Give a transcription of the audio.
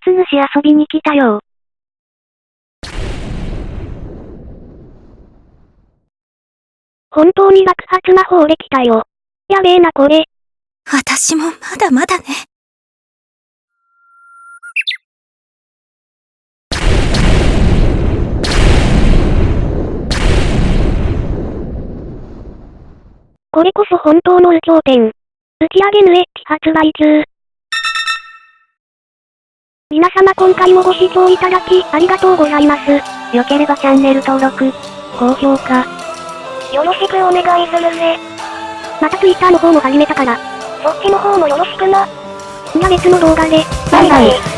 つ主遊びに来たよ。本当に爆発魔法で来たよ。やべえなこれ。私もまだまだね。これこそ本当の有頂天。打ち上げぬエッジ発売中。皆様今回もご視聴いただきありがとうございます。よければチャンネル登録、高評価、よろしくお願いするぜ。また Twitter の方も始めたから、そっちの方もよろしくな。じゃあ別の動画で、バイバイ。